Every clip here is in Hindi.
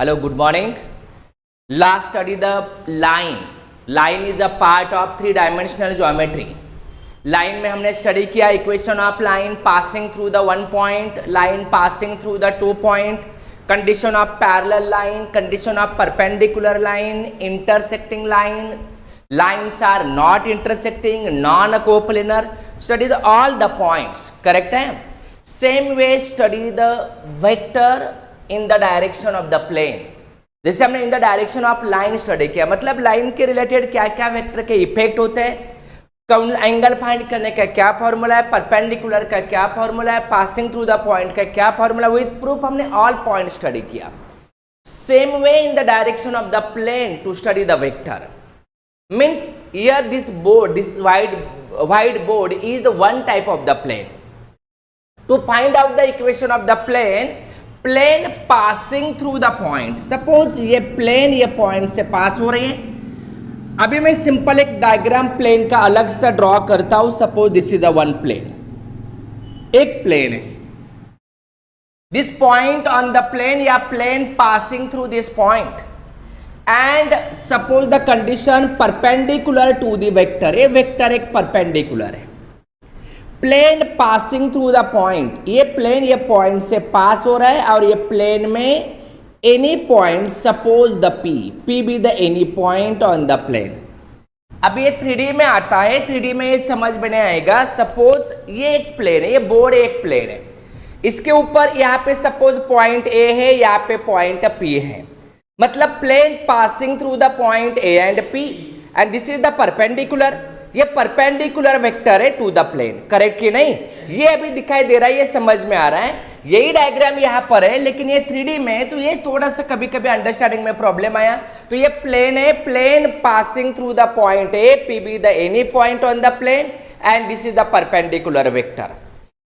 Hello, good morning. Last study the line. Line is a part of three-dimensional geometry. Line में हमने स्टडी किया equation of line passing through the one point, line passing through the two point, condition of parallel line, condition of perpendicular line, intersecting line, lines are not intersecting, non coplanar. Study all the points, correct है. Same way study the vector in the direction of the plane. जैसे हमने इन the direction of line study किया, मतलब लाइन के रिलेटेड क्या क्या वेक्टर के इफेक्ट होते हैं, एंगल फाइंड करने का क्या फॉर्मूला है, परपेंडिकुलर का क्या फॉर्मूला है, पासिंग थ्रू द पॉइंट का क्या फॉर्मूला, विद प्रूफ हमने ऑल पॉइंट स्टडी किया. Same way in the direction of the plane to study the vector. Means here this board, this wide board is the one type of the plane. To find out the equation of the plane passing through the point. Suppose ये plane ये point से पास हो रही है. अभी मैं सिंपल एक डायग्राम प्लेन का अलग से ड्रॉ करता हूं. Suppose this is a one plane, एक प्लेन है. This point on the plane या plane passing through this point. And suppose the condition perpendicular to the vector. ये वेक्टर एक परपेंडिकुलर है, plane passing through the point. ये प्लेन ये पॉइंट से पास हो रहा है और ये प्लेन में any point, suppose the P be the any point on the plane. अब ये 3D में आता है, 3D में ये समझ में नहीं आएगा. सपोज ये एक प्लेन है, ये बोर्ड एक प्लेन है, इसके ऊपर यहाँ पे सपोज पॉइंट ए है, यहाँ पे पॉइंट पी है. मतलब plane passing through the point a and p and this is the perpendicular. ये परपेंडिकुलर वेक्टर है टू द प्लेन, करेक्ट कि नहीं. ये अभी दिखाई दे रहा है, ये समझ में आ रहा है. यही डायग्राम यहाँ पर है, लेकिन ये 3D में, तो ये थोड़ा सा कभी कभी अंडरस्टैंडिंग में प्रॉब्लम आया. तो ये प्लेन है, plane passing through the point a, p be the any point on the plane and this is the perpendicular vector.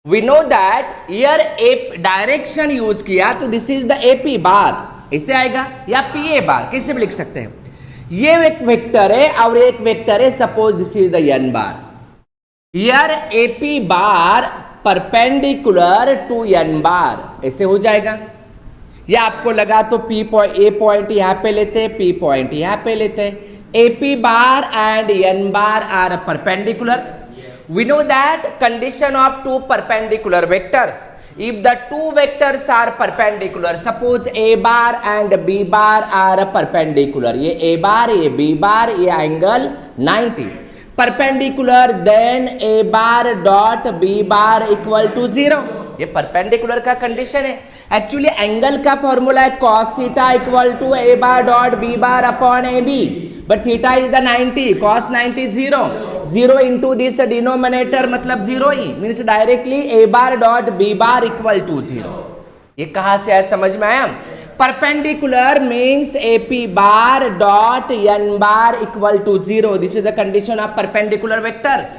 We know that here a direction use किया, तो this is the a p bar, ऐसे आएगा, या पी ए बार, कैसे भी लिख सकते हैं. ये एक वेक्टर है और एक वेक्टर है, suppose this is the N bar. Here AP bar perpendicular to N bar, ऐसे हो जाएगा. या आपको लगा तो ए पॉइंट यहाँ पे लेते हैं, पी पॉइंट यहाँ पे लेते हैं. A p bar and n bar are perpendicular. We know that condition of two perpendicular vectors. If the two vectors are perpendicular, suppose A bar and B bar are perpendicular. ये A bar, ये B bar, ये angle 90. Perpendicular, then A bar dot B bar equal to 0. ये perpendicular का condition है. Actually angle का formula है cos theta equal to A bar dot B bar upon AB. But theta is the 90, cos 90 0. 0 into this denominator मतलब 0 ही, means directly A bar dot B bar equal to 0. ये कहाँ से आया, समझ में आया. Perpendicular means AP bar dot N bar equal to 0. This is the condition of perpendicular vectors.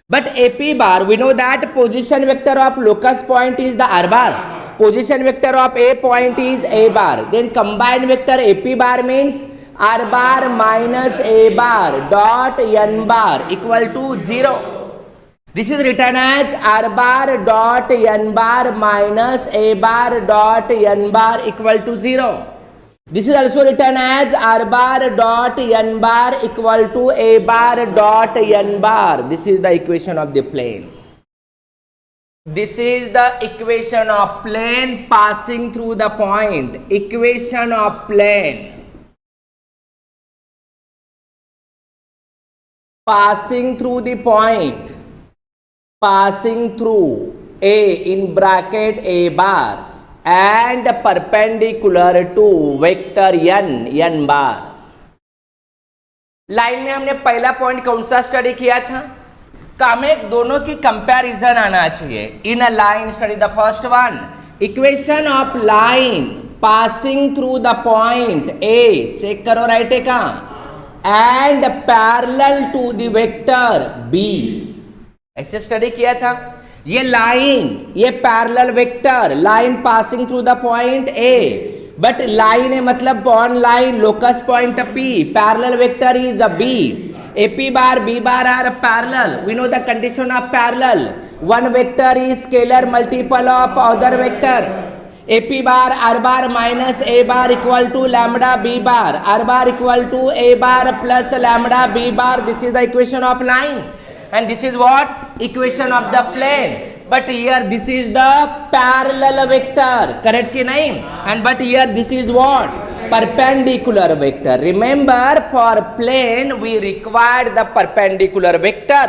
But AP bar, we know that position vector of locus point is the R bar. Position vector of A point is A bar. Then combined vector AP bar means R bar minus A bar dot N bar equal to 0. This is written as R bar dot N bar minus A bar dot N bar equal to 0. This is also written as R bar dot N bar equal to A bar dot N bar. This is the equation of the plane. This is the equation of plane passing through the point. Equation of plane passing through the point, passing through A in bracket A bar and perpendicular to vector N bar. Line में हमने पहला पॉइंट कौन सा स्टडी किया था, हमें दोनों की कंपैरिजन आना चाहिए. In a line study the first one, equation of line passing through the point A, check करो राइट है का, and parallel to the vector B. ऐसे स्टडी किया था. ये लाइन, ये parallel vector, line passing through the point A, but line है मतलब on line locus point P, parallel vector is a B. AP bar B bar are parallel. We know the condition of parallel. One vector is scalar multiple of other vector. A P bar r bar minus A bar equal to lambda B bar, r bar equal to A bar plus lambda B bar. This is the equation of line and this is what equation of the plane, but here this is the parallel vector, correct ki nahi? And but here this is what perpendicular vector. Remember, for plane we required the perpendicular vector,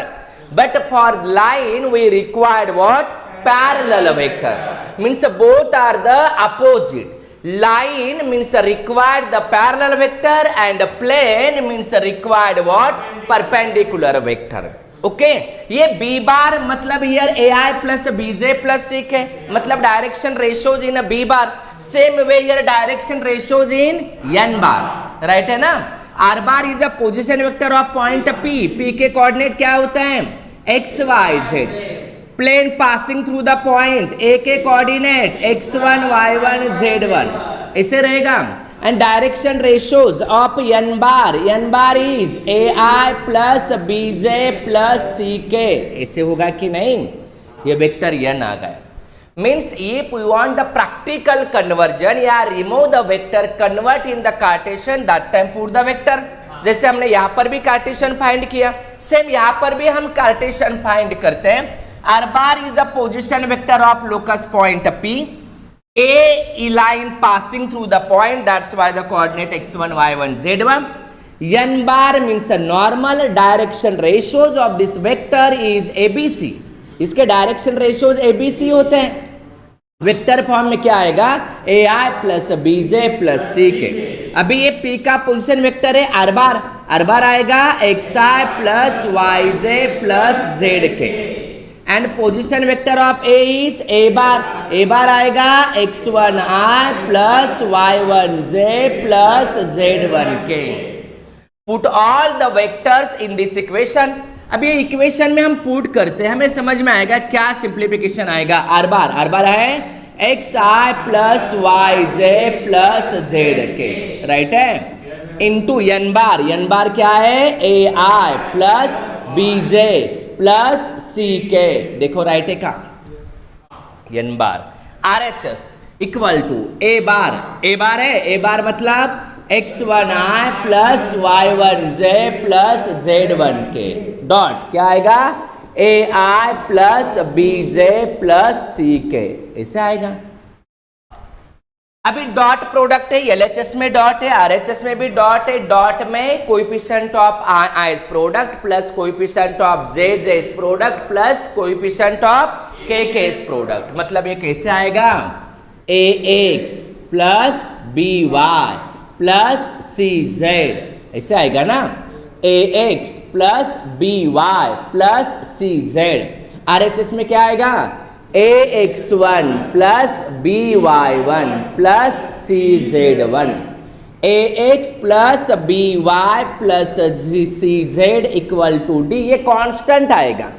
but for line we required what? Parallel vector. Means both are the opposite. Line means required the parallel vector and plane means required what? Perpendicular vector. Okay ये बी बार मतलब here A I plus B J plus C K है, मतलब direction ratios in B bar. Same way here direction ratios in N bar, right है ना. Are bar is a position vector of point P. P के कोऑर्डिनेट क्या होता है? X Y Z. Plane passing through the point A के कोऑर्डिनेट x1 y1 z1 ऐसे रहेगा. and direction ratios of n bar is ai plus bj plus ck. ऐसे होगा कि नहीं? ये वेक्टर n आ गया. means if we want the practical conversion या remove the vector, convert in the Cartesian, that time put the vector. जैसे हमने यहाँ पर भी कार्टेशियन फाइंड किया, सेम यहाँ पर भी हम कार्टेशियन फाइंड करते हैं. r bar is the position vector of locus point p. A line passing through the point, that's why the coordinate x1 y1 z1. n bar means the normal. Direction ratios of this vector is abc. इसके डायरेक्शन रेशियोज abc होते हैं. वेक्टर फॉर्म में क्या आएगा? ai plus bj plus ck. अभी ये p का पोजीशन वेक्टर है r बार. r बार आएगा xi plus yj plus zk. And position vector of A is A bar. A bar आएगा x1i plus y1j plus z1k. Put all the vectors in this equation. अब ये इक्वेशन में हम पुट करते हैं, हमें समझ में आएगा क्या सिंप्लीफिकेशन आएगा. आर बार है xi plus yj plus zk, right है, इंटू एन बार क्या है? ai plus bj plus C K. देखो राइट है का N bar. R H S equal to A bar है. ए बार मतलब x1i plus y1j plus z1k dot क्या आएगा? ai plus bj plus ck ऐसे आएगा. अभी डॉट प्रोडक्ट है, एलएचएस में डॉट है, आरएचएस में भी डॉट है. डॉट में coefficient of I is product plus coefficient of J is product plus coefficient of के इज प्रोडक्ट. मतलब ये कैसे आएगा? ax plus by plus cz ऐसे आएगा ना. ax plus by plus cz. RHS में क्या आएगा? ax1 plus by1 plus cz1. ax plus by plus cz equal to d. ये कांस्टेंट आएगा.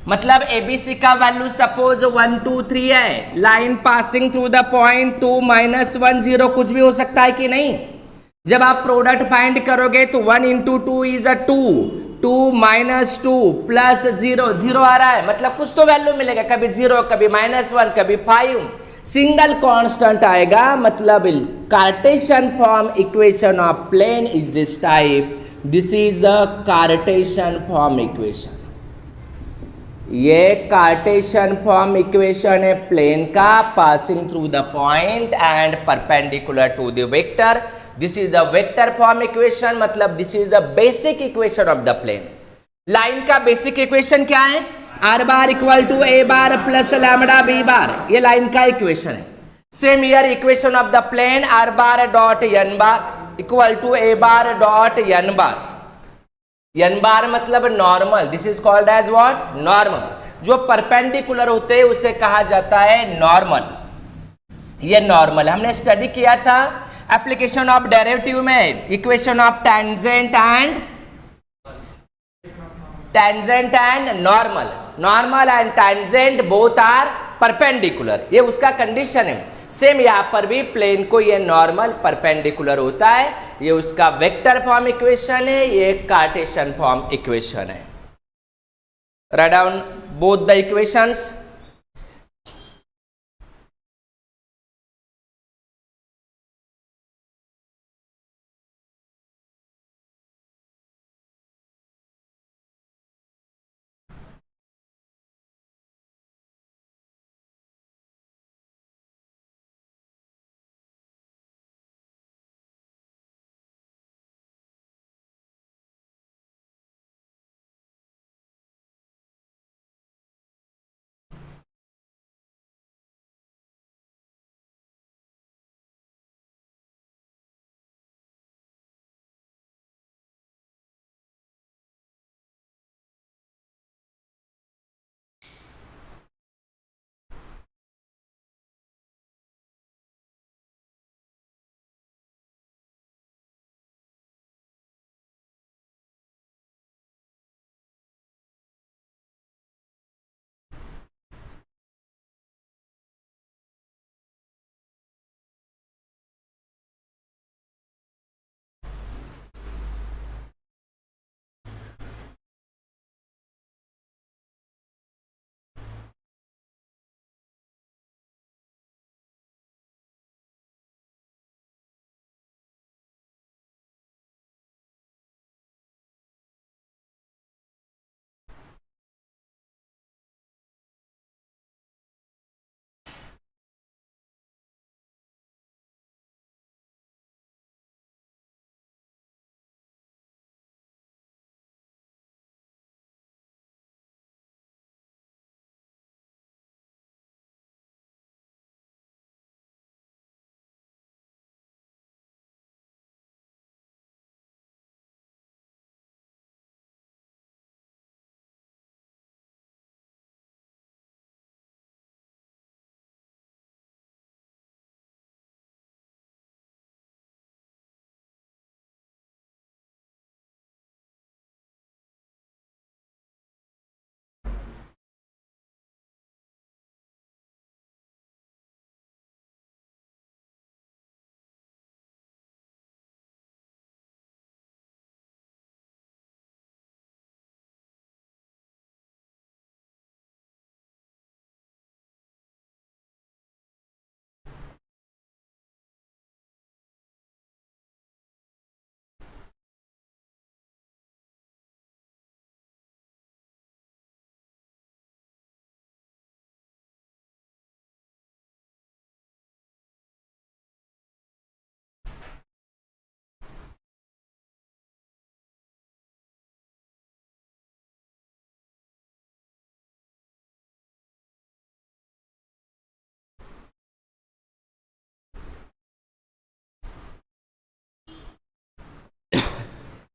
मतलब abc का वैल्यू सपोज 1 2 3 है. Line passing through the point 2 -1 0 कुछ भी हो सकता है कि नहीं? जब आप प्रोडक्ट फाइंड करोगे तो 1 into 2 is a 2, 2 minus 2 plus 0 आ रहा है, मतलब कुछ तो वैल्यू मिलेगा. कभी 0, कभी -1, कभी 5. सिंगल कांस्टेंट आएगा. मतलब Cartesian form equation of plane is this type. This is the Cartesian form equation. ये कार्टेशियन फॉर्म इक्वेशन है प्लेन का, passing through the point and perpendicular to the vector. This is the vector form equation. मतलब this is the basic equation of the plane. Line का बेसिक इक्वेशन क्या है? Are bar equal to A bar plus lambda B bar. ये लाइन का इक्वेशन है. Same here equation of the plane R bar dot N bar equal to A bar dot N bar. N bar मतलब normal. This is called as what? Normal. जो परपेंडिकुलर होते हैं उसे कहा जाता है नॉर्मल. ये नॉर्मल हमने स्टडी किया था एप्लीकेशन ऑफ डेरिवेटिव में. Equation of tangent and normal and tangent both are perpendicular. ये उसका कंडीशन है. सेम यहाँ पर भी प्लेन को ये नॉर्मल परपेंडिकुलर होता है. ये उसका वेक्टर फॉर्म इक्वेशन है, ये कार्टेशियन फॉर्म इक्वेशन है. Write down both the equations.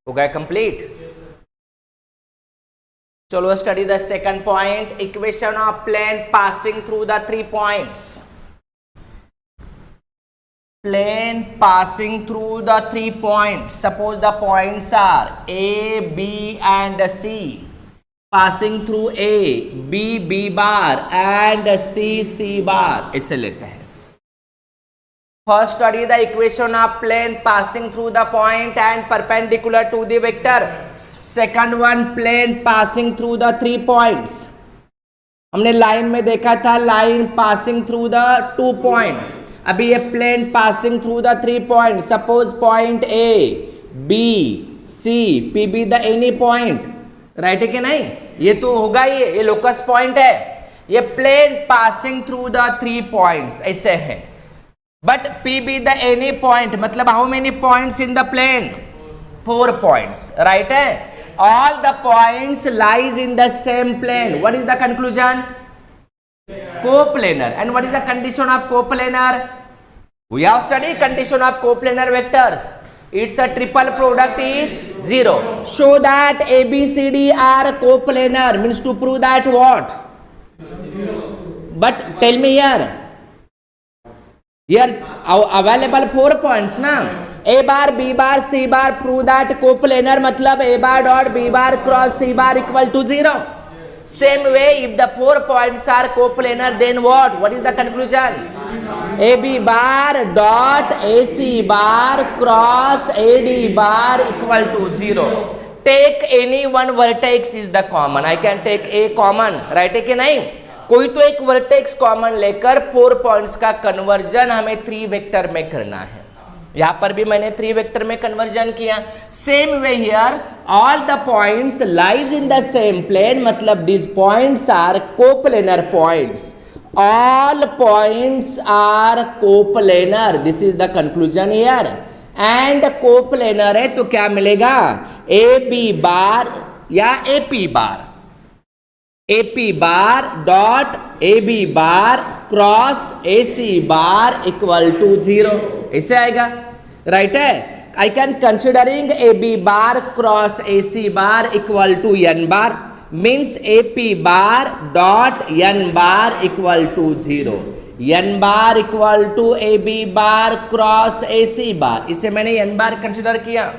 हो गया कंप्लीट। चलो study the second point, equation of plane passing through the 3 points. Plane passing through the 3 points. Suppose the points are A, B and C. Passing through A, B, B bar and C, C bar. इसे लेते हैं। First study the equation of plane passing through the point and perpendicular to the vector. Second one, plane passing through the 3 points. हमने लाइन में देखा था line passing through the 2 points. अभी ये plane passing through the 3 point. Suppose point a, B, c, p be the any point, right है कि नहीं? ये तो होगा ही, ये लोकस पॉइंट है। ये plane passing through the 3 points ऐसे है। But P be the any point मतलब how many points in the plane? 4 points, right है। All the points lies in the same plane. What is the conclusion? Coplanar. And what is the condition of coplanar? We have studied condition of coplanar vectors. Its a triple product is 0. Show that ABCD are coplanar. Means to prove that what? 0. But tell me here. Here available 4 points ना? A bar, B bar, C bar. Prove that coplanar मतलब A bar dot B bar cross C bar equal to 0. Same way, if the 4 points are coplanar, then what? What is the conclusion? AB bar dot AC bar cross AD bar equal to 0. Take any one vertex is the common. I can take A common, right है कि नहीं? कोई तो एक वर्टेक्स कॉमन लेकर 4 पॉइंट्स का कन्वर्जन हमें 3 वेक्टर में करना है। यहां पर भी मैंने 3 वेक्टर में कन्वर्जन किया। Same way here all the points lies in the same plane मतलब this points are coplanar points. All points are coplanar, this is the conclusion here. And coplanar है तो क्या मिलेगा? ए बी बार या A P bar, A P bar dot A B bar cross A C bar equal to 0 ऐसे आएगा, राइट है। I can considering A B bar cross A C bar equal to N bar means A P bar dot N bar equal to 0, N bar equal to A B bar cross A C bar. इसे मैंने एन बार कंसिडर किया।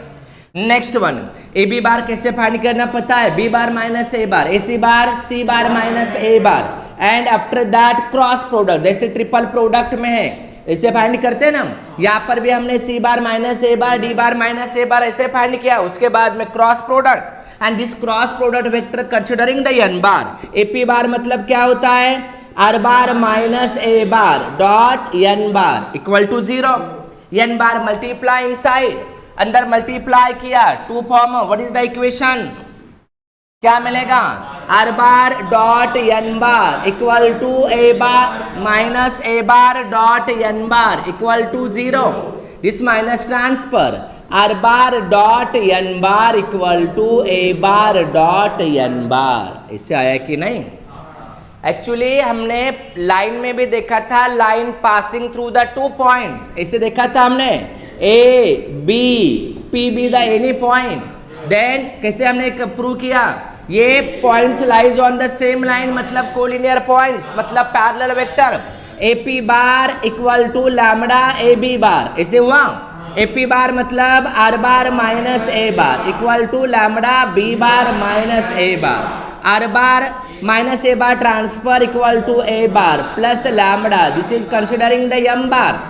Next one, A B bar कैसे फाइंड करना पता है? B bar minus A bar, A C bar C bar minus A bar and after that cross product, जैसे ट्रिपल प्रोडक्ट में है ऐसे फाइंड करते हैं ना। यहाँ पर भी हमने सी बार माइनस ए बार, डी बार माइनस ए बार ऐसे फाइंड किया। उसके बाद में cross product and this cross product vector considering the N bar. A P bar मतलब क्या होता है? Are bar minus A bar dot N bar equal to 0। N bar multiply inside, अंदर मल्टीप्लाई किया 2 form. What is the equation? क्या मिलेगा? R bar dot N bar equal to A bar minus A bar dot N bar equal to 0। This minus transfer R bar dot N bar equal to A bar dot N bar. इससे आया कि नहीं? एक्चुअली हमने लाइन में भी देखा था, line passing through the 2 points ऐसे देखा था हमने। A b p be the any point. Then कैसे हमने प्रूव किया? ये points lies on the same line मतलब कोलिनियर पॉइंट्स मतलब parallel vector. A P bar equal to lambda a B bar ऐसे हुआ। ए पी बार मतलब r bar minus A bar equal to lambda b bar minus A bar. R bar minus A bar transfer equal to A bar plus lambda, this is considering the M bar.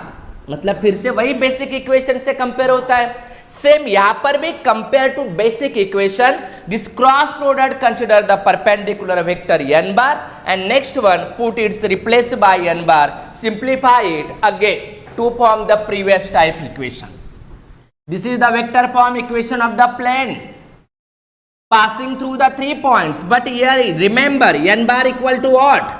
मतलब फिर से वही बेसिक इक्वेशन से कंपेयर होता है। सेम यहां पर भी compare to basic equation, this cross product consider the perpendicular vector n bar and next one put its replace by n bar, simplify it again to form the previous type equation. This is the vector form equation of the plane passing through the 3 points, but here remember n bar equal to what?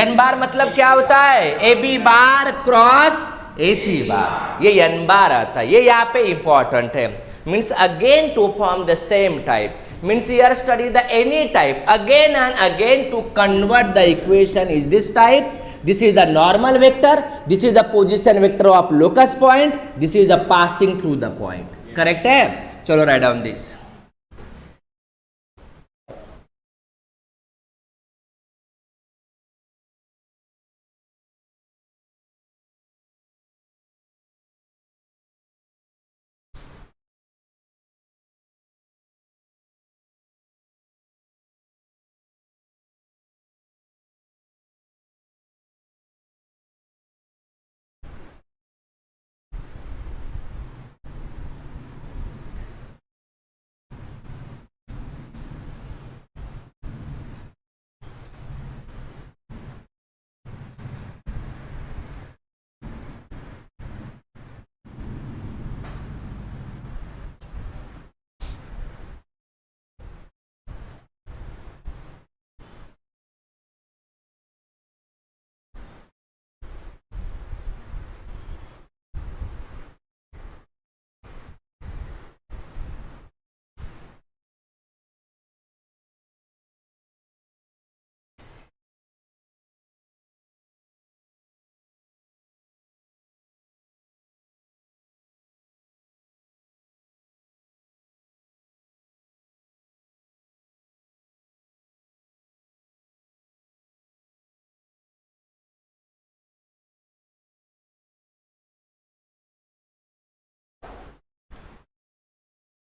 n bar मतलब क्या होता है? A B bar cross A C bar, ये n bar आता है। ये यहाँ पे इंपॉर्टेंट है। Means again to form the same type, means here study the any type again and again to convert the equation is this type. This is the normal vector, this is the position vector of locus point, this is the passing through the point, correct है। चलो राइट डाउन दिस.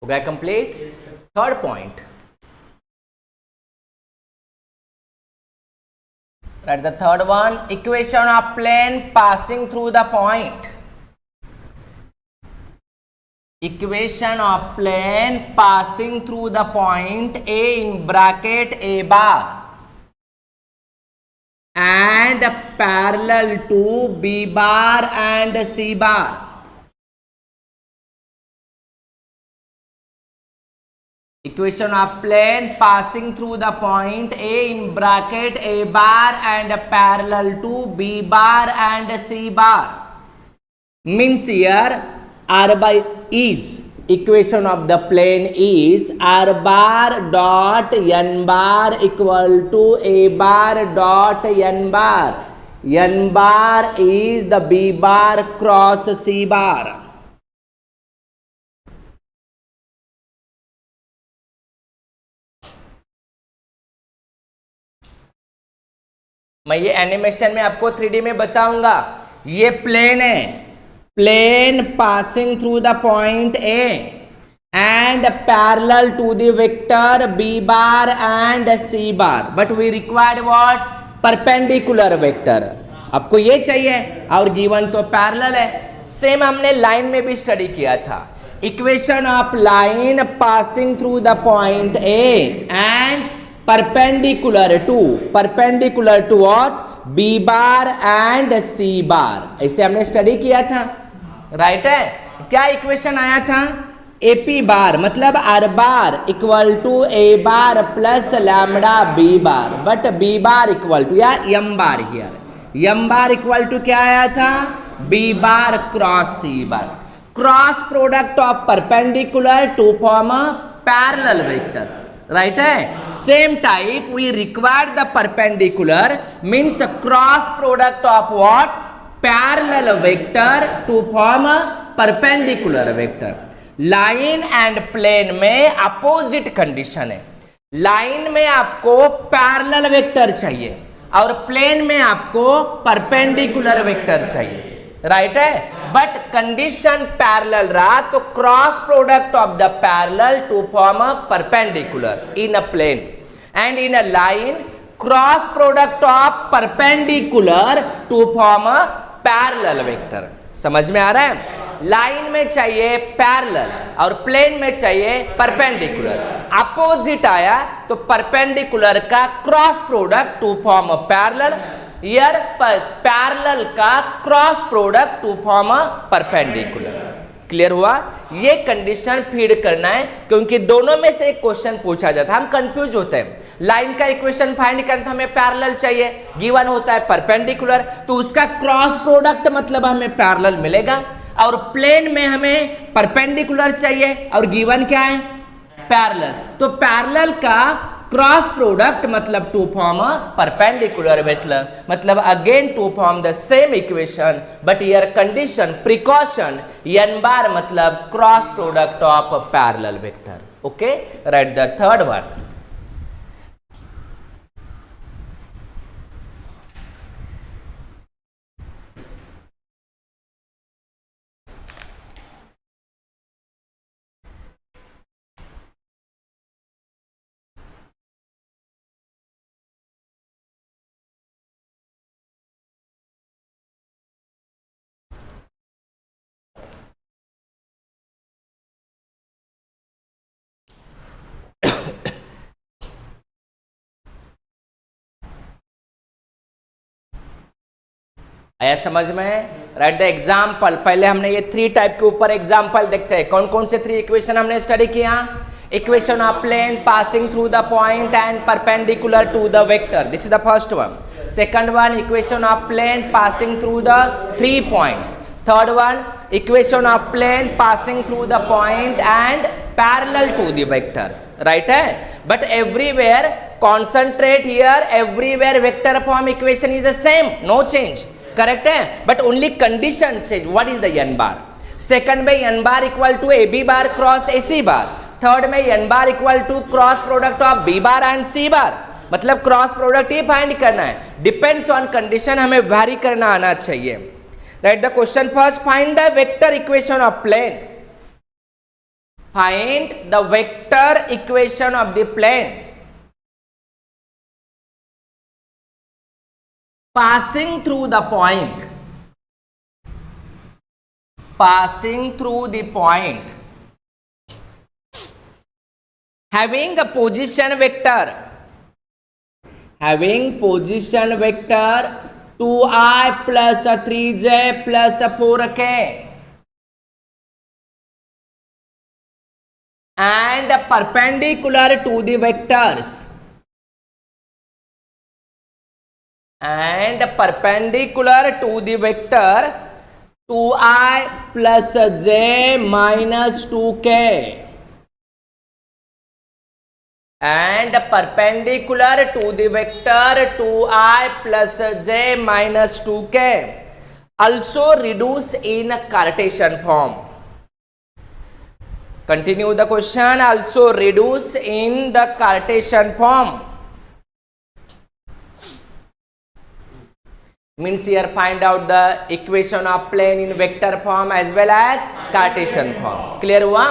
हो गया complete. Third point, right, the third one, equation of plane passing through the point. Equation of plane passing through the point A in bracket A bar and parallel to B bar and C bar. Equation of plane passing through the point A in bracket A bar and parallel to B bar and C bar. Means here R by is, equation of the plane is R bar dot N bar equal to A bar dot N bar. N bar is the B bar cross C bar. मैं ये एनिमेशन में आपको 3D में बताऊंगा. ये प्लेन है, plane passing through the point a and parallel to the vector b bar and c bar, but we required what, perpendicular vector. आपको ये चाहिए और गिवन तो पैरेलल है. सेम हमने लाइन में भी स्टडी किया था. Equation of line passing through the point a and perpendicular to what, B bar and C bar. ऐसे हमने स्टडी किया था, राइट है. क्या इक्वेशन आया था, AP बार मतलब R bar equal to A bar plus lambda B bar, but B bar equal to या M bar here, M bar equal to क्या आया था, B bar cross C bar. Cross product of perpendicular to form a parallel vector, right है. Same type we required the perpendicular means cross product of what, parallel vector to form a perpendicular vector. Line and plane में अपोजिट कंडीशन है. लाइन में आपको पैरेलल वेक्टर चाहिए और प्लेन में आपको परपेंडिकुलर वेक्टर चाहिए, राइट है. बट कंडीशन पैरेलल रहा तो cross product of the parallel to form a perpendicular in a plane and in a line cross product of perpendicular to form a parallel vector. समझ में आ रहा है. लाइन में चाहिए पैरेलल और प्लेन में चाहिए परपेंडिकुलर. अपोजिट आया तो परपेंडिकुलर का cross product to form a parallel, यार पैरेलल का cross product to form a perpendicular. Clear हुआ. ये कंडीशन फीड करना है क्योंकि दोनों में से एक क्वेश्चन पूछा जाता है. हम कंफ्यूज होते हैं. लाइन का इक्वेशन फाइंड करना तो हमें पैरेलल चाहिए, गिवन होता है परपेंडिकुलर, तो उसका क्रॉस प्रोडक्ट मतलब हमें पैरेलल मिलेगा. और प्लेन में हमें परपेंडिकुलर चाहिए और गिवन क्या है, पैरेलल. तो पैरेलल का क्रॉस प्रोडक्ट मतलब to form a perpendicular vector, मतलब again to form the same equation but here condition precaution n bar मतलब cross product of parallel vector. Okay, right the third one. आया समझ में? Right the example. पहले हमने ये 3 टाइप के ऊपर एग्जाम्पल देखते हैं. कौन कौन से 3 इक्वेशन हमने स्टडी किया? Equation of plane passing through the point and perpendicular to the vector, this is the first one. Second one, equation of plane passing through the 3 points. Third one, equation of plane passing through the point and parallel to the vectors. Right है? But everywhere concentrate here, everywhere vector form equation is the same, no change. Correct है? But only condition change. What is the n bar? Second में n bar equal to ab bar cross ac bar. Third में n bar equal to cross product of b bar and c bar. मतलब क्रॉस प्रोडक्ट ही फाइंड करना है. डिपेंड्स ऑन कंडीशन, हमें वैरी करना आना चाहिए. Right the question first. Find the vector equation of plane. Find the vector equation of the plane passing through the point, passing through the point, having a position vector, having position vector 2i plus 3j plus 4k and perpendicular to the vectors, and perpendicular to the vector 2i plus j minus 2k and perpendicular to the vector 2i plus j minus 2k also reduce in Cartesian form. Continue the question. Also reduce in the Cartesian form. Means here find out the equation of plane in vector form as well as Cartesian form. Clear हुआ?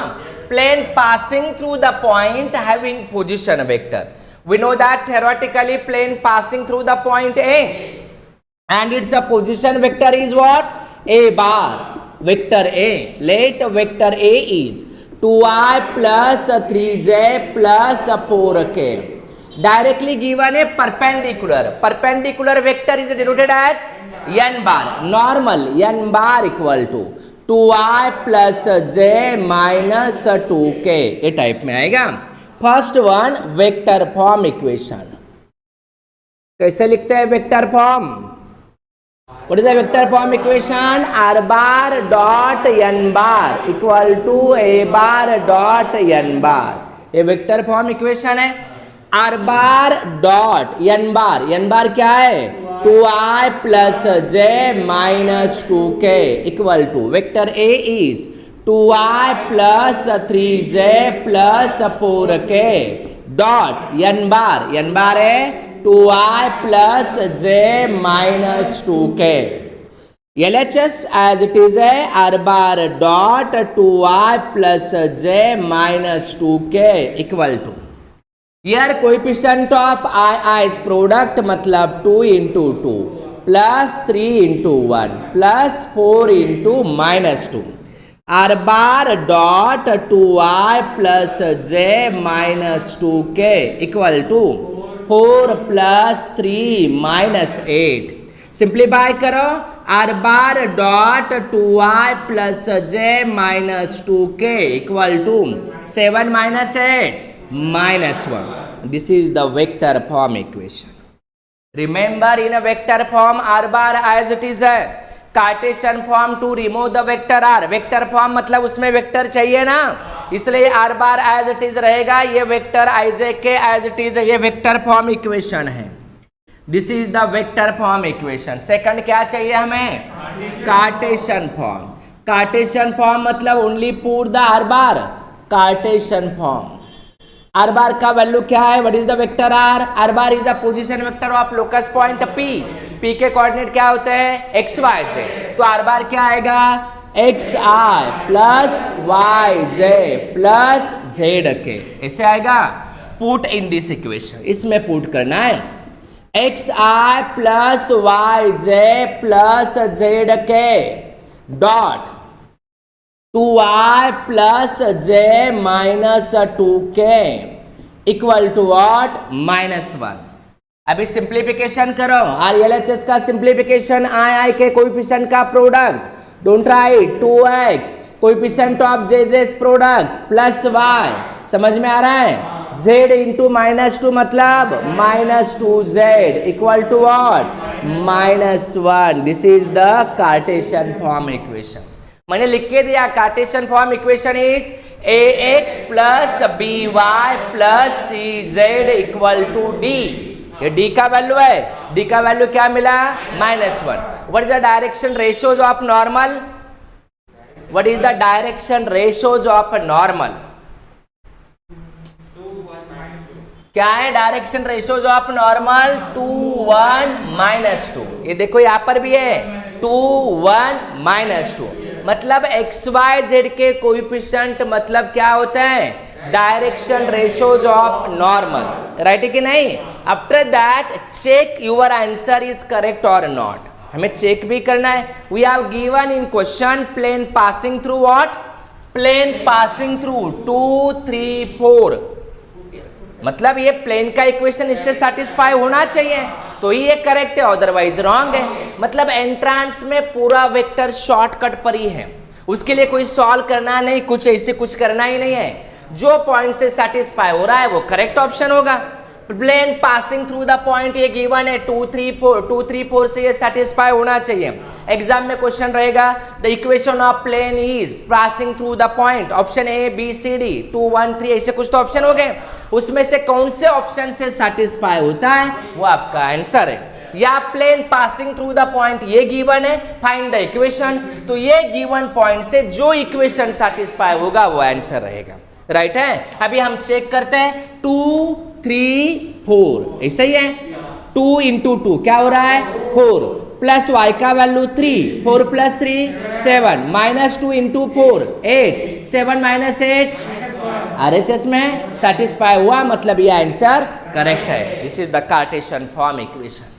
Plane passing through the point having position vector. We know that theoretically plane passing through the point A and its a position vector is what? A bar. Vector A. Let vector A is 2i plus 3j plus 4k. Directly given a perpendicular vector is denoted as n bar. Normal n bar equal to 2i plus j minus 2k. ये टाइप में आएगा. First one vector form equation. कैसे लिखते हैं vector form? What is the vector form equation? R bar dot n bar equal to a bar dot n bar. ये वेक्टर फॉर्म इक्वेशन है. R bar dot n bar क्या है? 2i plus j minus 2k equal to vector A is 2i plus 3j plus 4k dot n bar है 2i plus j minus 2k. LHS as it is a R bar dot 2i plus j minus 2k equal to. Here coefficient of I is product मतलब 2 into 2 plus 3 into 1 plus 4 into minus 2. R bar dot 2i plus j minus 2k equal to 4 plus 3 minus 8. Simplify करो. R bar dot 2i plus j minus 2k equal to 7 minus 8 minus 1. This is the vector form equation. Remember in a vector form R bar as it is a Cartesian form to remove the vector R. Vector form मतलब उसमें वेक्टर चाहिए ना. इसलिए r bar as it is रहेगा, ये वेक्टर आईजे के एज इट इज, ये वेक्टर फॉर्म इक्वेशन है। This is the vector form equation. Second क्या चाहिए हमें? Cartesian form. कार्टेशियन फॉर्म मतलब only put the r bar Cartesian form. R bar का वैल्यू क्या है? What is the vector r? R bar is the position vector of locus point P. P के कोऑर्डिनेट क्या होते हैं? एक्स वाई से। तो आर बार क्या आएगा? X i plus y j plus z k, ऐसे आएगा। पुट इन दिस इक्वेशन, इसमें पुट करना है x i plus y j plus z k dot 2i plus j minus 2k equal to what? -1। अभी सिंप्लीफिकेशन करो। RLHS का सिंप्लीफिकेशन, आई के कोएफिशिएंट का product, don't write 2x coefficient of j's product plus y, समझ में आ रहा है? z इंटू -2 मतलब -2z equal to what? -1। This is the Cartesian form equation. मैंने लिख के दिया Cartesian form equation is ax plus by plus cz equal to d। ये d का वैल्यू है, d का वैल्यू क्या मिला? -1। What is the direction ratios of normal? What is the direction ratios of normal? क्या है डायरेक्शन रेशियोज ऑफ नॉर्मल? 2 1 -2। ये देखो यहां पर भी है 2 1 -2, मतलब एक्स वाई जेड के कोएफिशिएंट मतलब क्या होता है? Direction ratios of normal, right है कि नहीं? After that check your answer is correct और नॉट। हमें चेक भी करना है। We have given in question plane passing through what? Plane passing through 2 3 4, मतलब ये प्लेन का इक्वेशन इससे सेटिस्फाई होना चाहिए तो ही ये करेक्ट है, अदरवाइज रॉन्ग है। मतलब एंट्रांस में पूरा वेक्टर शॉर्टकट पर ही है, उसके लिए कोई सॉल्व करना नहीं, कुछ ऐसे कुछ करना ही नहीं है। जो पॉइंट से सेटिस्फाई हो रहा है वो करेक्ट ऑप्शन होगा। Plane passing through the point ये गिवन है 2 3 4 से ये सेटिस्फाई होना चाहिए। एग्जाम में क्वेश्चन रहेगा the equation of plane is passing through the point, option A B C D 2 1 3 ऐसे कुछ तो ऑप्शन हो गए, उसमें से कौन से ऑप्शन से सेटिस्फाई होता है वो आपका आंसर है। या plane passing through the point ये गिवन है, फाइंड द इक्वेशन, तो ये गिवन पॉइंट से जो इक्वेशन सेटिस्फाई होगा वो आंसर रहेगा, राइट है। अभी हम चेक करते हैं 2 3 4 ऐसा ही है। 2 इंटू 2 क्या हो रहा है? 4 प्लस y का value 3, 4 plus 3 7, -2 into 4 8, 7 minus 8 RHS में सेटिस्फाई हुआ, मतलब ये आंसर करेक्ट है। This is the Cartesian form equation.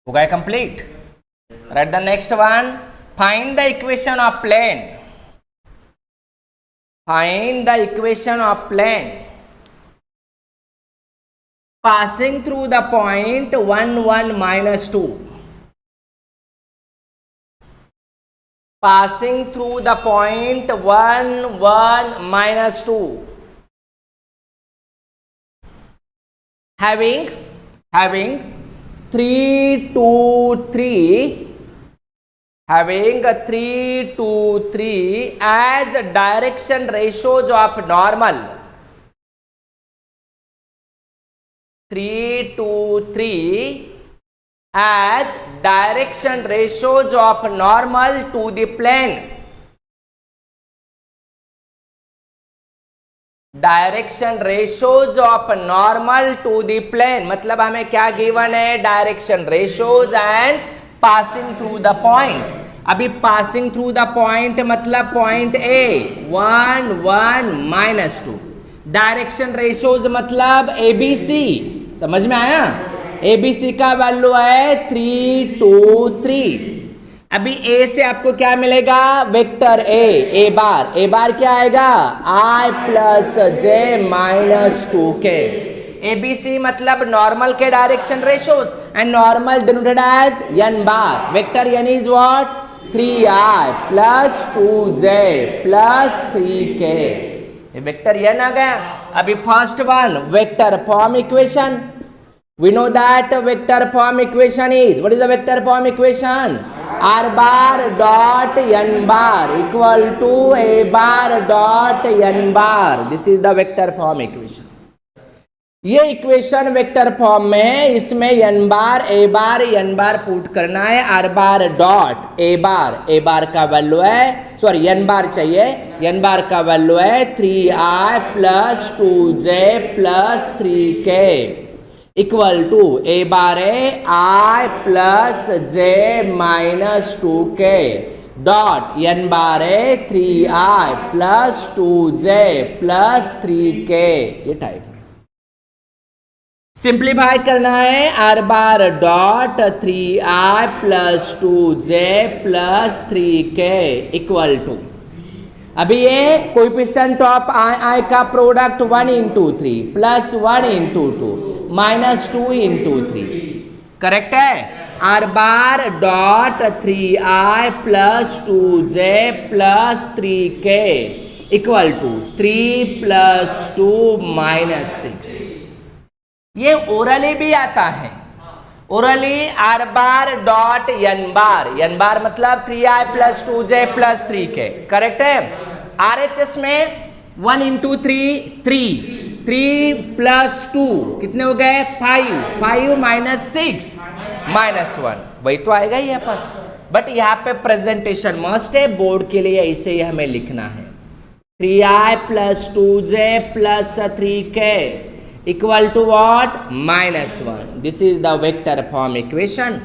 हो गया complete. Right the next one. Find the equation of plane. Find the equation of plane passing through the point 1 1 minus 2. Passing through the point 1 1 minus 2. Having 3 2 3. Having 3 2 3 as direction ratios of normal. 3 2 3 as direction ratios of normal to the plane. Direction ratios of normal to the plane मतलब हमें क्या गिवन है? Direction ratios and passing through the point. अभी passing through the point मतलब point A 1 1 minus 2. Direction ratios मतलब ABC. समझ में आया? ABC का वैल्यू है 3 2 3. अभी A से आपको क्या मिलेगा? वेक्टर A बार क्या आएगा? I plus J minus 2K. ABC मतलब नॉर्मल के direction ratios and normal denoted as n bar. Vector n is what? 3I plus 2J plus 3K. Vector n आ गया. अभी first one vector form equation. We know that vector form equation is what is the vector form equation? r bar dot n bar equal to a bar dot n bar. This is the vector form equation. ये इक्वेशन वेक्टर फॉर्म में है. इसमें n बार पुट करना है. r बार डॉट a बार का वैल्यू है, सॉरी n बार चाहिए. n बार का वैल्यू है 3i plus 2j plus 3k equal to a bar है i plus j minus 2k dot n bar है 3i plus 2j plus 3k. ये टाइप सिंप्लीफाई करना है. r bar dot 3i plus 2j plus 3k equal to. अभी ये कोएफिशिएंट ऑफ i का product 1 into 3 plus 1 into 2 minus 2 into 3. Correct है? r bar dot 3i plus 2j plus 3k equal to 3 plus 2 minus 6. ये ओरली भी आता है. Orally r bar dot n bar मतलब 3i plus 2j plus 3k. Correct है? RHS में 1 इंटू 3 प्लस 2 कितने हो गए? 5 माइनस 6 माइनस 1. वही तो आएगा यहाँ पर. बट यहाँ पे प्रेजेंटेशन मस्ट है. बोर्ड के लिए इसे ही हमें लिखना है. 3i plus 2j plus 3k equal to what? Minus 1. This is the vector form equation.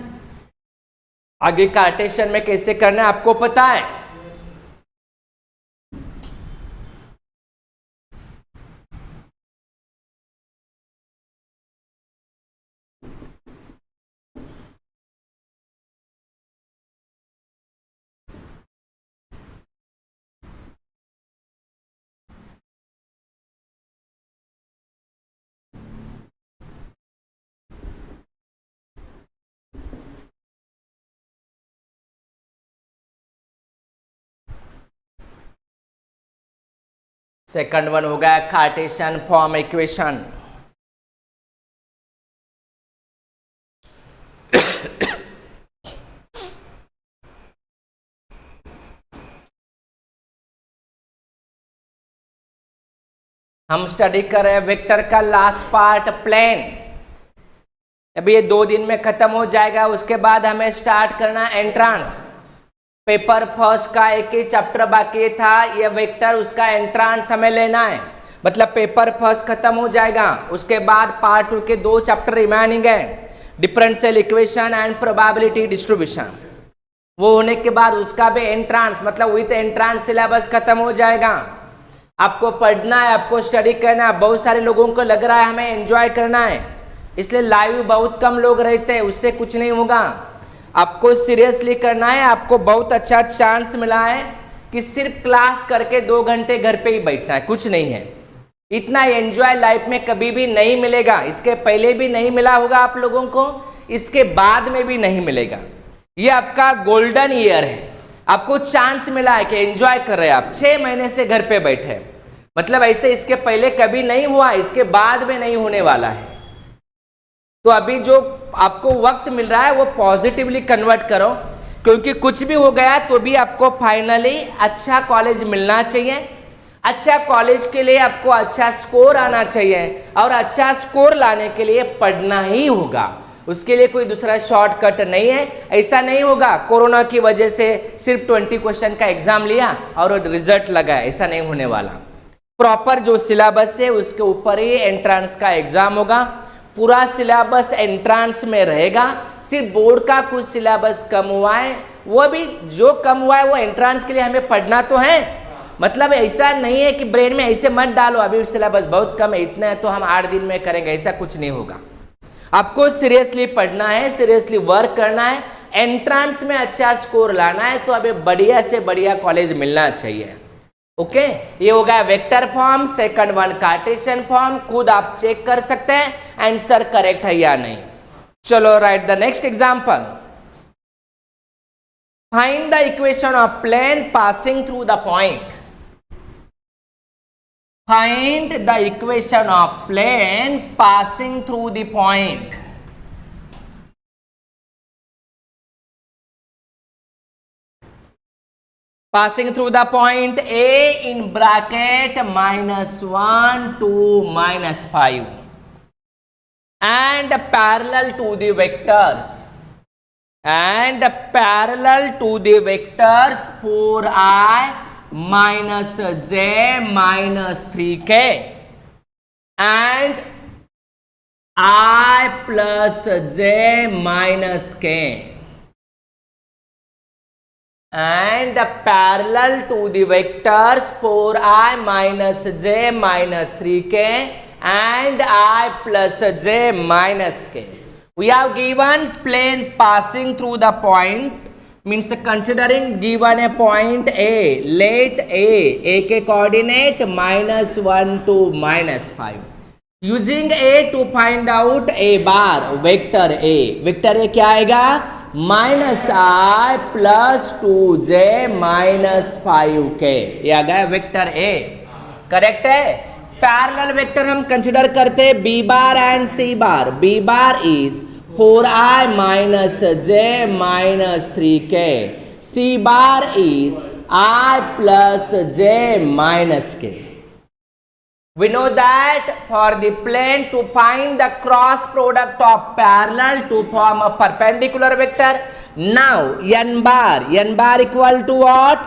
आगे कार्टेशियन में कैसे करना है आपको पता है. सेकंड वन हो गया कार्टेशियन फॉर्म इक्वेशन. हम स्टडी कर रहे हैं वेक्टर का लास्ट पार्ट प्लेन. अभी ये 2 दिन में खत्म हो जाएगा. उसके बाद हमें स्टार्ट करना एंट्रांस. पेपर फर्स्ट का एक ही चैप्टर बाकी था. ये वेक्टर उसका एंट्रांस हमें लेना है. मतलब पेपर फर्स्ट खत्म हो जाएगा. उसके बाद पार्ट 2 के 2 चैप्टर रिमेनिंग है. Differential equation and probability distribution. वो होने के बाद उसका भी एंट्रांस मतलब विथ एंट्रांस सिलेबस खत्म हो जाएगा. आपको पढ़ना है, आपको स्टडी करना है. बहुत सारे लोगों को लग रहा है हमें एंजॉय करना है. इसलिए लाइव बहुत कम लोग रहते हैं, उससे कुछ नहीं होगा। आपको सीरियसली करना है, आपको बहुत अच्छा चांस मिला है कि सिर्फ क्लास करके 2 घंटे घर पे ही बैठना है, कुछ नहीं है। इतना एंजॉय लाइफ में कभी भी नहीं मिलेगा, इसके पहले भी नहीं मिला होगा आप लोगों को, इसके बाद में भी नहीं मिलेगा। ये आपका गोल्डन ईयर है, आपको चांस मिला है कि एंजॉय कर रहे हैं आप। 6 महीने से घर पे बैठे, मतलब ऐसे इसके पहले कभी नहीं हुआ, इसके बाद में नहीं होने वाला है। तो अभी जो आपको वक्त मिल रहा है वो पॉजिटिवली कन्वर्ट करो, क्योंकि कुछ भी हो गया तो भी आपको फाइनली अच्छा कॉलेज मिलना चाहिए। अच्छा कॉलेज के लिए आपको अच्छा स्कोर आना चाहिए, और अच्छा स्कोर लाने के लिए पढ़ना ही होगा, उसके लिए कोई दूसरा शॉर्टकट नहीं है। ऐसा नहीं होगा कोरोना की वजह से सिर्फ 20 क्वेश्चन का एग्जाम लिया और रिजल्ट लगा, ऐसा नहीं होने वाला। प्रॉपर जो सिलेबस है उसके ऊपर ही एंट्रेंस का एग्जाम होगा, पूरा सिलेबस एंट्रेंस में रहेगा। सिर्फ बोर्ड का कुछ सिलेबस कम हुआ है, वो भी जो कम हुआ है वो एंट्रेंस के लिए हमें पढ़ना तो है। मतलब ऐसा नहीं है कि ब्रेन में ऐसे मत डालो अभी सिलेबस बहुत कम है, इतना है तो हम 8 दिन में करेंगे, ऐसा कुछ नहीं होगा। आपको सीरियसली पढ़ना है, सीरियसली वर्क करना है, एंट्रेंस में अच्छा स्कोर लाना है, तो अभी बढ़िया से बढ़िया कॉलेज मिलना चाहिए। ओके, ये हो गया vector form. Second one Cartesian form, खुद आप चेक कर सकते हैं आंसर करेक्ट है या नहीं। चलो right the next example. Find the equation of plane passing through the point. Find the equation of plane passing through the point. Passing through the point A in bracket -1 to -5 and parallel to the vectors 4i minus j minus 3k and I plus j minus k and parallel to the vectors 4i minus j minus 3k and I plus j minus k. We have given plane passing through the point, means considering given a point A, let A के coordinate -1 to -5, using A to find out A bar, vector A क्या आएगा -i plus 2j minus 5k, ये आ गया वेक्टर A, करेक्ट है। पैरेलल वेक्टर हम कंसिडर करते हैं B bar and C bar. B bar is 4i minus j minus 3k. C bar is I plus j minus k. We know that for the plane to find the cross product of parallel to form a perpendicular vector, now n bar equal to what?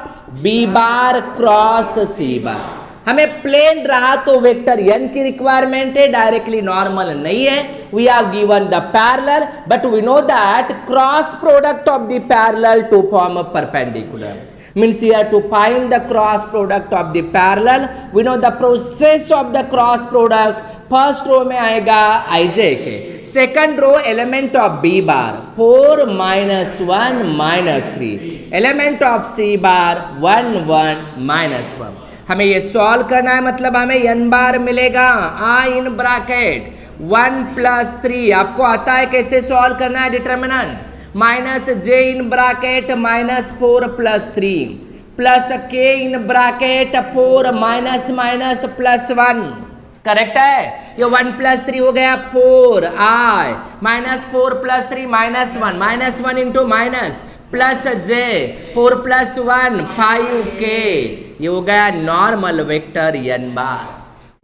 B bar cross C bar. हमें प्लेन रहा तो वेक्टर n की रिक्वायरमेंट है, डायरेक्टली नॉर्मल नहीं है। We have given the parallel, but we know that cross product of the parallel to form a perpendicular, means here to find the cross product of the parallel, we know the process of the cross product। First row में आएगा ij के, second row element of b bar 4 -1 -3, element of c bar 1 1 -1। हमें ये सॉल्व करना है, मतलब हमें n बार मिलेगा i इन ब्रैकेट 1 + 3। आपको आता है कैसे सॉल्व करना है determinant, -j in bracket -4 + 3 plus k in bracket 4 -+ 1, correct है। ये 1 + 3 हो गया 4i -4 + 3 -1 into minus plus j 4 + 1 5k, ये हो गया normal vector n bar.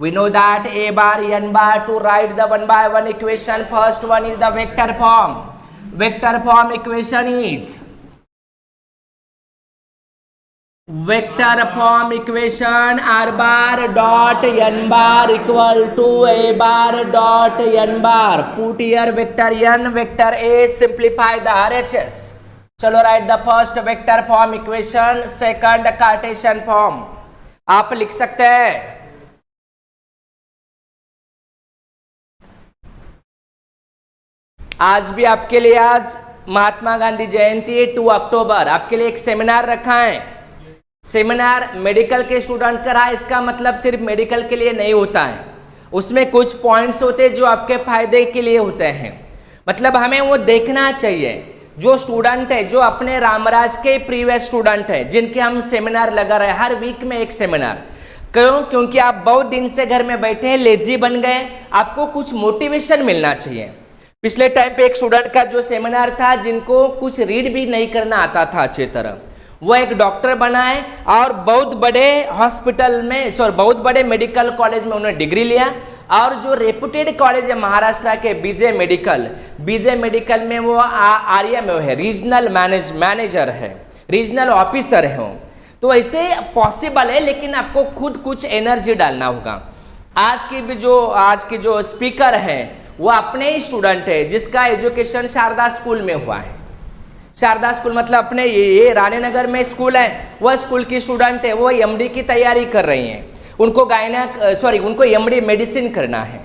We know that a bar n bar, to write the 1 by 1 equation, first one is the vector form. Vector form equation is vector form equation r bar dot n bar equal to a bar dot n bar. Put here vector n, vector a, simplify the RHS. चलो right the first vector form equation, second Cartesian form आप लिख सकते हैं। आज भी आपके लिए आज महात्मा गांधी जयंती है 2 अक्टूबर, आपके लिए एक सेमिनार रखा है। सेमिनार मेडिकल के स्टूडेंट का रहा, इसका मतलब सिर्फ मेडिकल के लिए नहीं होता है, उसमें कुछ पॉइंट्स होते हैं जो आपके फायदे के लिए होते हैं। मतलब हमें वो देखना चाहिए जो स्टूडेंट है, जो अपने रामराज के प्रीवियस स्टूडेंट है, जिनके हम सेमिनार लगा रहे हैं हर वीक में एक सेमिनार। क्यों? क्योंकि आप बहुत दिन से घर में बैठे हैं, लेजी बन गए, आपको कुछ मोटिवेशन मिलना चाहिए। पिछले टाइम पे एक स्टूडेंट का जो सेमिनार था, जिनको कुछ रीड भी नहीं करना आता था अच्छी तरह, वो एक डॉक्टर बना है और बहुत बड़े हॉस्पिटल में बहुत बड़े मेडिकल कॉलेज में उन्होंने डिग्री लिया। और जो रेपुटेड कॉलेज है महाराष्ट्र के बीजे मेडिकल में वो आर्या में है, रीजनल मैनेजर है, रीजनल ऑफिसर है वो। तो ऐसे पॉसिबल है, लेकिन आपको खुद कुछ एनर्जी डालना होगा। आज की जो स्पीकर है वो अपने ही स्टूडेंट है, जिसका एजुकेशन शारदा स्कूल में हुआ है। शारदा स्कूल मतलब अपने ये रानीनगर में स्कूल है, वह स्कूल की स्टूडेंट है, वो एमडी की तैयारी कर रही हैं। उनको एमडी मेडिसिन करना है,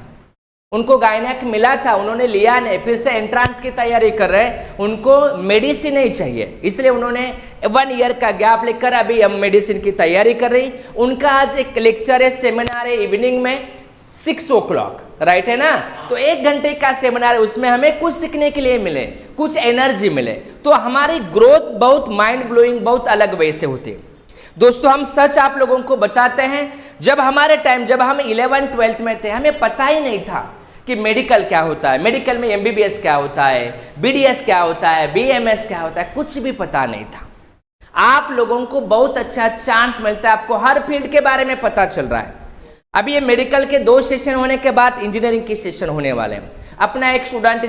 उनको गायनेक मिला था, उन्होंने लिया नहीं, फिर से एंट्रांस की तैयारी कर रहे हैं, उनको मेडिसिन ही चाहिए, इसलिए उन्होंने 1 ईयर का गैप लेकर अभी हम मेडिसिन की तैयारी कर रही। उनका आज एक लेक्चर है, सेमिनार है इवनिंग में 6 o'clock, राइट है ना। तो 1 घंटे का सेमिनार है, उसमें हमें कुछ सीखने के लिए मिले, कुछ एनर्जी मिले, तो हमारी ग्रोथ बहुत माइंड ब्लोइंग, बहुत अलग वे से होती है। दोस्तों हम सच आप लोगों को बताते हैं, जब हमारे टाइम, जब हम 11th-12th में थे, हमें पता ही नहीं था कि मेडिकल क्या होता है, मेडिकल में एमबीबीएस क्या होता है, बीडीएस क्या होता है, बीएमएस क्या होता है, कुछ भी पता नहीं था। आप लोगों को बहुत अच्छा चांस मिलता है, आपको हर फील्ड के बारे में पता चल रहा है। अभी ये मेडिकल के 2 सेशन होने के बाद इंजीनियरिंग के सेशन होने वाले हैं। अपना एक स्टूडेंट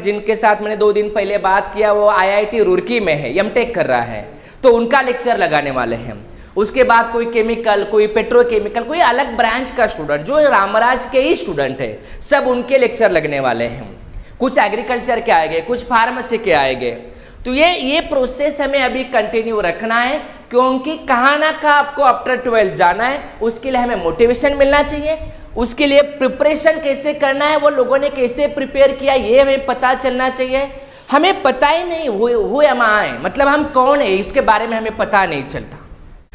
जिनके साथ मैंने 2 दिन पहले बात किया, वो आईआईटी रुड़की में है, एमटेक कर रहा है, तो उनका लेक्चर लगाने वाले हैं। उसके बाद कोई केमिकल, कोई पेट्रोकेमिकल, कोई अलग ब्रांच का स्टूडेंट जो रामराज के ही स्टूडेंट है, सब उनके लेक्चर लगने वाले हैं। कुछ एग्रीकल्चर के आएंगे, कुछ फार्मेसी के आएंगे। तो ये प्रोसेस हमें अभी कंटिन्यू रखना है, क्योंकि कहाँ ना कहाँ आपको आफ्टर 12th जाना है, उसके लिए हमें मोटिवेशन मिलना चाहिए, उसके लिए प्रिपरेशन कैसे करना है, वो लोगों ने कैसे प्रिपेयर किया, ये हमें पता चलना चाहिए। हमें पता ही नहीं हुए हम आए, मतलब हम कौन है इसके बारे में हमें पता नहीं चलता।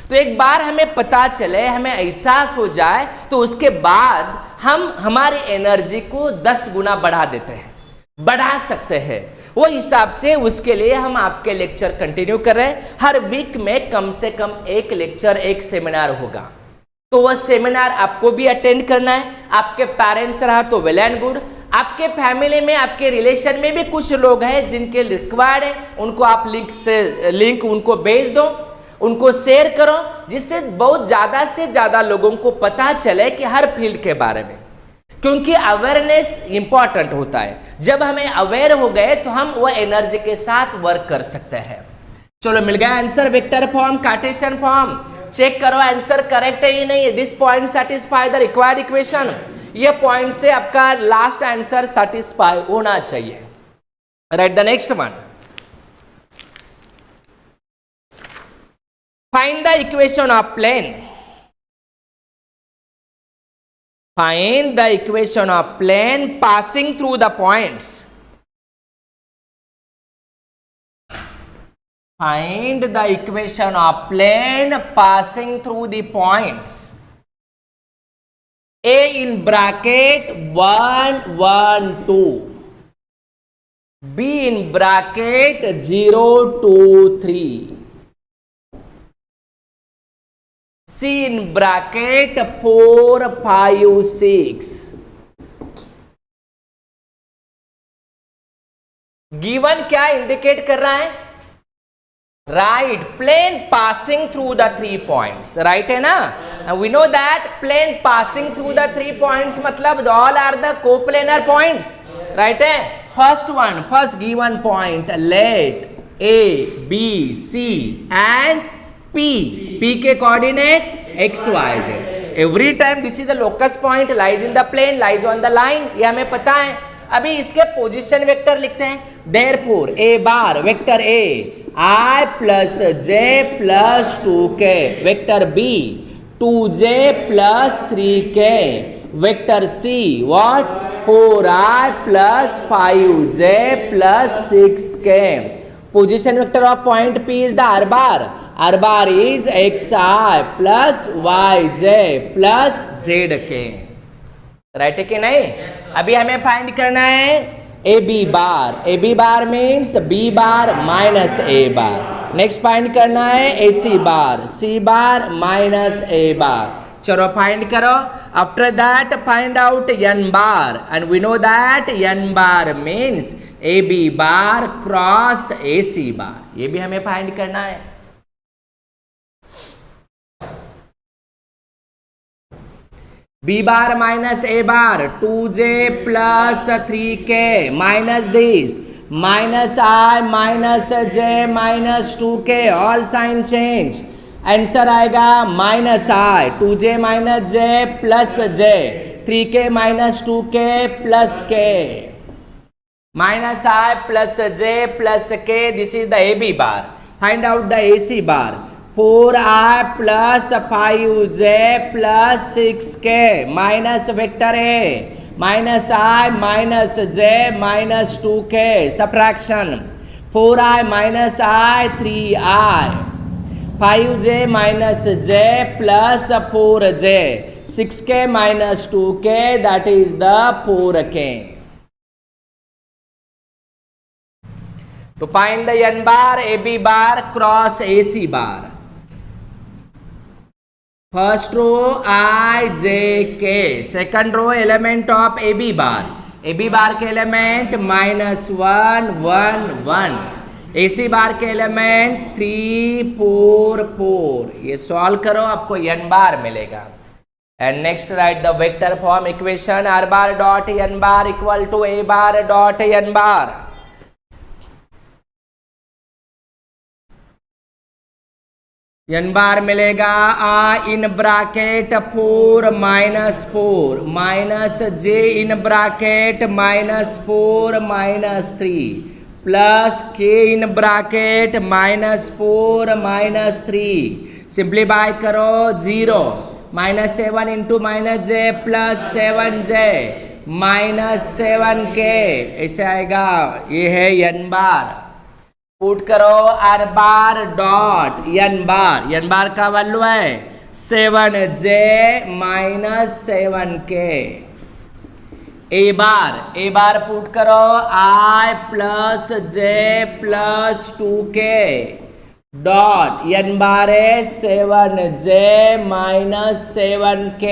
तो एक बार हमें पता चले, हमें एहसास हो जाए, तो उसके बाद हम हमारी एनर्जी को 10 गुना बढ़ा देते हैं, बढ़ा सकते हैं। वो हिसाब से उसके लिए हम आपके लेक्चर कंटिन्यू कर रहे हैं। हर वीक में कम से कम 1 लेक्चर, 1 सेमिनार होगा, तो वह सेमिनार आपको भी अटेंड करना है। आपके पेरेंट्स रहा तो वेल एंड गुड, आपके फैमिली में, आपके रिलेशन में भी कुछ लोग हैं जिनके रिक्वायर्ड है, उनको आप लिंक उनको भेज दो, उनको शेयर करो, जिससे बहुत ज़्यादा से ज़्यादा लोगों को पता चले कि हर फील्ड के बारे में, क्योंकि अवेयरनेस इंपॉर्टेंट होता है। जब हमें अवेयर हो गए तो हम वो एनर्जी के साथ वर्क कर सकते हैं। चलो मिल गया answer, vector form, Cartesian form. Check करो आंसर करेक्ट है ही नहीं है। This point satisfy the required equation, ये पॉइंट से आपका लास्ट आंसर सेटिस्फाई होना चाहिए। Right the next one, find the equation of plane. Find the equation of plane passing through the points. Find the equation of plane passing through the points. A in bracket 1, 1, 2. B in bracket 0, 2, 3. C in bracket 4, 5, 6. Given क्या इंडिकेट कर रहा है? Right, plane passing through the 3 points, right है ना। We know that plane passing through the 3 points मतलब all are the coplanar points, right है। First given point, let A, B, C and P के coordinate x, y, z. Every time this is the locus point, lies in the plane, lies on the line, ये हमें पता है। अभी इसके पोजीशन वेक्टर लिखते हैं। Therefore A bar vector A I plus J plus 2k, vector B 2J plus 3k, vector C what 4i plus 5j plus 6k. Position vector of point P is the r bar. R bar is xi plus yj plus zk. Right है कि नहीं? अभी हमें फाइंड करना है A B bar. A B bar means B bar minus A bar. Next find करना है ए C bar. C bar minus ए बार. चलो फाइंड करो. After that find out N bar and we know that N bar means A B bar cross A C bar. ये भी हमें फाइंड करना है. B bar minus A bar 2j plus 3k minus this minus i minus j minus 2k all sign change. Answer आएगा minus i 2j minus j plus j 3k minus 2k plus k minus i plus j plus k. This is the A B bar. Find out the A C bar. 4i plus 5j plus 6k minus vector a minus I minus j minus 2k subtraction. 4i minus I 3i 5j minus j plus 4j 6k minus 2k that is the 4k. To find the n bar ab bar cross ac bar. First row I j k. Second row element of AB bar. AB bar के element -1 1 1. AC bar के element 3 4 4. ये सॉल्व करो आपको n बार मिलेगा. And next write the vector form equation r bar dot n bar equal to a bar dot n bar. n bar मिलेगा आ in bracket 4 minus 4 minus j in bracket -4 minus 3 plus k in bracket -4 minus 3. Simplify करो 0 -7 into minus j plus 7j minus 7k. ऐसे आएगा. ये है n बार. पुट करो R bar dot N bar. N bar का वैल्यू है 7j minus 7k. A bar put करो i plus j plus 2k dot N bar है 7j minus 7k.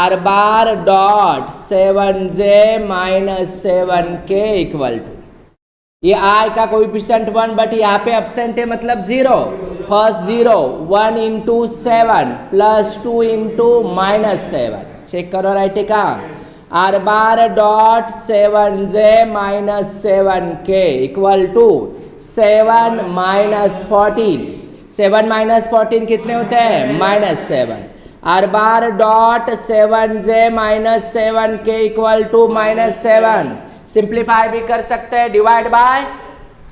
R bar dot 7j minus 7k equal to. ये आई का कोएफिशिएंट 1 बट यहाँ पे एब्सेंट है मतलब 0. First 0 1 into 7 plus 2 into minus 7. Check करो राइट का. R bar dot 7j minus 7k equal to 7 minus 14. 7 minus 14 कितने होते हैं -7. R bar dot 7j minus 7k equal to -7. Simplify भी कर सकते हैं. डिवाइड बाय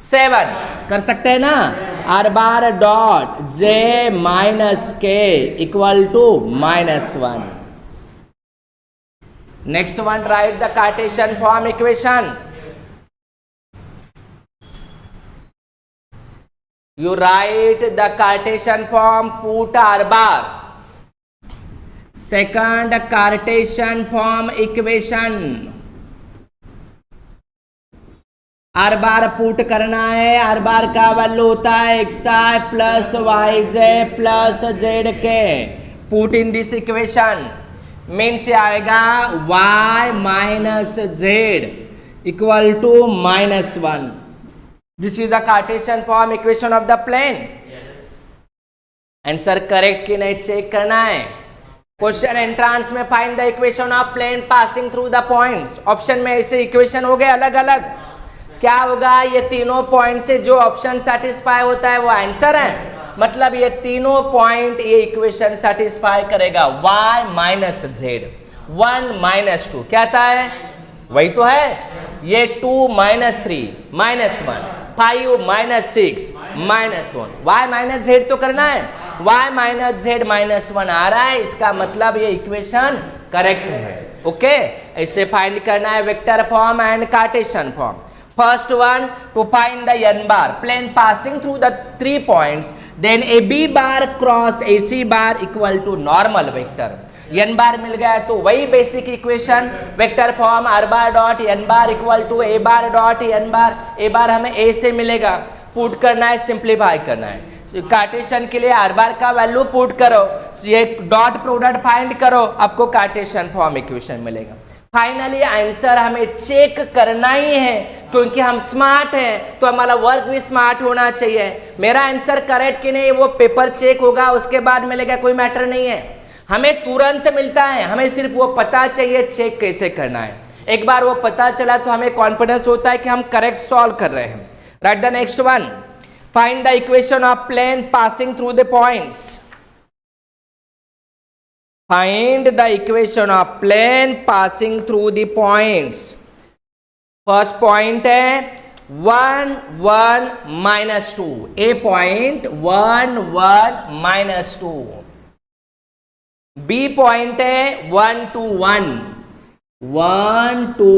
7 कर सकते हैं ना. Are bar dot j minus k equal to -1. Next one right the Cartesian form equation. You write the Cartesian form. Put r bar. Second Cartesian form equation. R bar put करना है. आर बार का वैल्यू होता है xi plus yj plus zk. Put in this equation means आएगा y minus z equal to -1. This is the Cartesian form equation of the plane. Answer correct कि नहीं चेक करना है. क्वेश्चन एंट्रांस में find the equation of plane passing through the points. Option में ऐसे इक्वेशन हो गए अलग अलग. क्या होगा? ये तीनों पॉइंट से जो ऑप्शन सेटिस्फाई होता है वो आंसर है. मतलब ये तीनों पॉइंट ये इक्वेशन सेटिस्फाई करेगा. y माइनस जेड 1 माइनस 2 क्या आता है? वही तो है. ये 2 minus 3 -1 5 minus 6 -1. y minus Z तो करना है. y माइनस जेड -1 आ रहा है. इसका मतलब ये इक्वेशन करेक्ट है. ओके इससे फाइंड करना है vector form and Cartesian form. First one, to find the n bar, plane passing through the 3 points, then AB bar cross AC bar equal to normal vector. n bar मिल गया तो वही basic equation, vector form r bar dot n bar equal to a bar dot n bar. a bar हमें a से मिलेगा, पुट करना है, सिंप्लीफाई करना है. कार्टेशियन के लिए r bar का वैल्यू पुट करो, ये डॉट प्रोडक्ट फाइंड करो, आपको कार्टेशियन फॉर्म इक्वेशन मिलेगा. फाइनली आंसर हमें चेक करना ही है, क्योंकि हम स्मार्ट हैं तो हमारा वर्क भी स्मार्ट होना चाहिए. मेरा आंसर करेक्ट कि नहीं वो पेपर चेक होगा, उसके बाद मिलेगा, कोई मैटर नहीं है. हमें तुरंत मिलता है, हमें सिर्फ वो पता चाहिए चेक कैसे करना है. एक बार वो पता चला तो हमें कॉन्फिडेंस होता है कि हम करेक्ट सॉल्व कर रहे हैं. Right the next one, find the equation of plane passing through the points. Find the equation of plane passing through the points. First point है 1 1 minus 2. A point 1 1 minus 2. B point है 1 2 1 1 2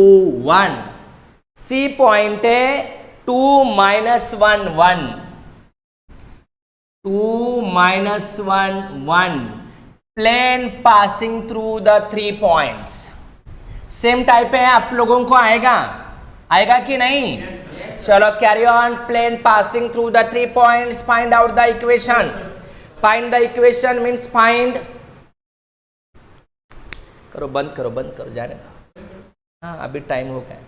1. C point है 2 minus 1 1 2 minus 1 1. Plane passing through the 3 points. Same type है, आप लोगों को आएगा कि नहीं? चलो carry on. Plane passing through the 3 points, find out the equation. Find the equation means find. करो बंद करो जाने दो. हाँ अभी टाइम हो गया.